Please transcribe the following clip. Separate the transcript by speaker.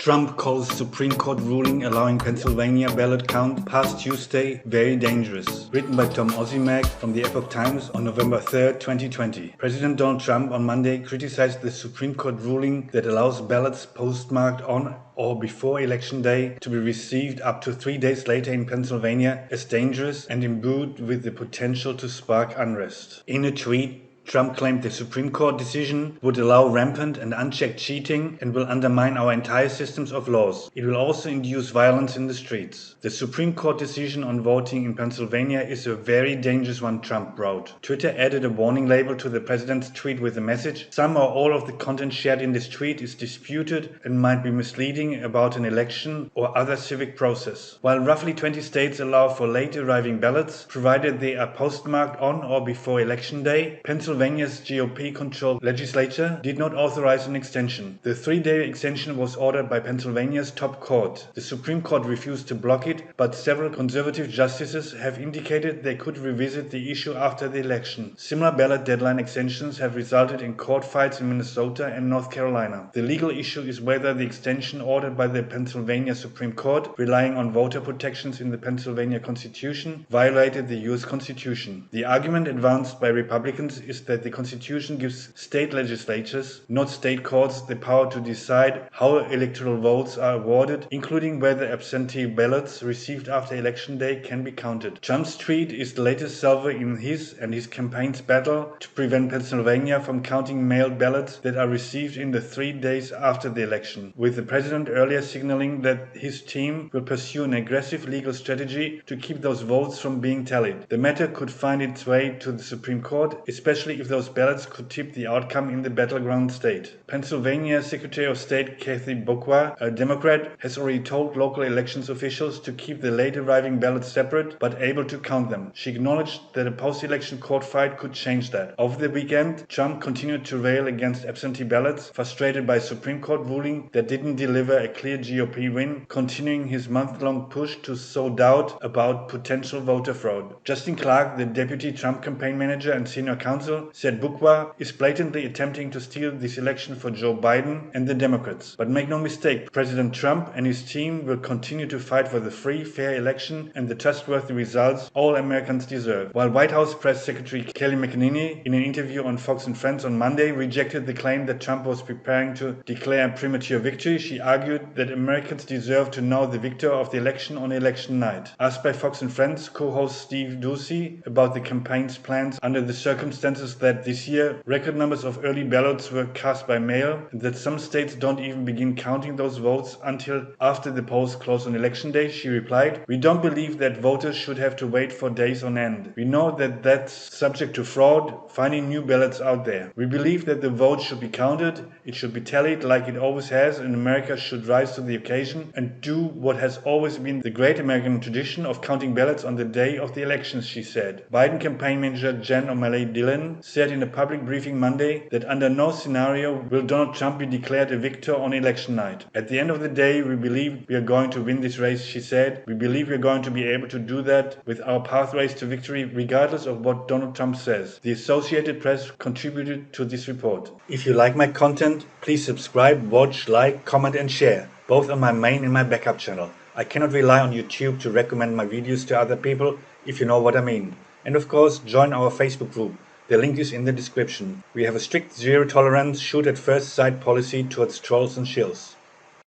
Speaker 1: Trump calls Supreme Court ruling allowing Pennsylvania ballot count past Tuesday very dangerous. Written by Tom Ozimek from the Epoch Times on November 3, 2020. President Donald Trump on Monday criticized the Supreme Court ruling that allows ballots postmarked on or before Election Day to be received up to 3 days later in Pennsylvania as dangerous and imbued with the potential to spark unrest. In a tweet, Trump claimed the Supreme Court decision would allow rampant and unchecked cheating and will undermine our entire systems of laws. It will also induce violence in the streets. The Supreme Court decision on voting in Pennsylvania is a very dangerous one, Trump wrote. Twitter added a warning label to the president's tweet with the message, "Some or all of the content shared in this tweet is disputed and might be misleading about an election or other civic process." While roughly 20 states allow for late arriving ballots, provided they are postmarked on or before Election Day, Pennsylvania's GOP-controlled legislature did not authorize an extension. The 3-day extension was ordered by Pennsylvania's top court. The Supreme Court refused to block it, but several conservative justices have indicated they could revisit the issue after the election. Similar ballot deadline extensions have resulted in court fights in Minnesota and North Carolina. The legal issue is whether the extension ordered by the Pennsylvania Supreme Court, relying on voter protections in the Pennsylvania Constitution, violated the U.S. Constitution. The argument advanced by Republicans is that the Constitution gives state legislatures, not state courts, the power to decide how electoral votes are awarded, including whether absentee ballots received after Election Day can be counted. Trump's tweet is the latest salvo in his and his campaign's battle to prevent Pennsylvania from counting mailed ballots that are received in the 3 days after the election, with the president earlier signaling that his team will pursue an aggressive legal strategy to keep those votes from being tallied. The matter could find its way to the Supreme Court, especially if those ballots could tip the outcome in the battleground state. Pennsylvania Secretary of State Kathy Hochul, a Democrat, has already told local elections officials to keep the late arriving ballots separate but able to count them. She acknowledged that a post-election court fight could change that. Over the weekend, Trump continued to rail against absentee ballots, frustrated by a Supreme Court ruling that didn't deliver a clear GOP win, continuing his month-long push to sow doubt about potential voter fraud. Justin Clark, the deputy Trump campaign manager and senior counsel, said Hochul is blatantly attempting to steal this election for Joe Biden and the Democrats. But make no mistake, President Trump and his team will continue to fight for the free, fair election and the trustworthy results all Americans deserve. While White House Press Secretary Kelly McEnany, in an interview on Fox and Friends on Monday, rejected the claim that Trump was preparing to declare a premature victory, she argued that Americans deserve to know the victor of the election on election night. Asked by Fox and Friends co-host Steve Doocy about the campaign's plans under the circumstances that this year record numbers of early ballots were cast by mail and that some states don't even begin counting those votes until after the polls close on Election Day, she replied, "We don't believe that voters should have to wait for days on end. We know that that's subject to fraud, finding new ballots out there. We believe that the vote should be counted, it should be tallied like it always has, and America should rise to the occasion and do what has always been the great American tradition of counting ballots on the day of the elections," she said. Biden campaign manager Jen O'Malley Dillon said in a public briefing Monday that under no scenario will Donald Trump be declared a victor on election night. "At the end of the day, we believe we are going to win this race," she said. "We believe we are going to be able to do that with our pathways to victory regardless of what Donald Trump says." The Associated Press contributed to this report. If you like my content, please subscribe, watch, like, comment and share, both on my main and my backup channel. I cannot rely on YouTube to recommend my videos to other people, if you know what I mean. And of course, join our Facebook group. The link is in the description. We have a strict zero-tolerance, shoot-at-first-sight policy towards trolls and shills.